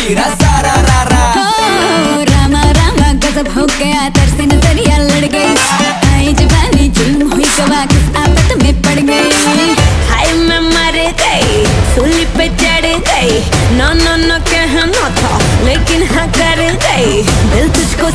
वीरा सारा रारा। रामा रामा गजब हो गया, तरसे नजरिया लड़ गई, आई जवानी जुल्म हुई गवा, किस आफत में पड़ गई। हाय मैं मर गई, सूली पे चढ़ गई, नो नो नो कहना था लेकिन हाँ कर गई, दिल तुझको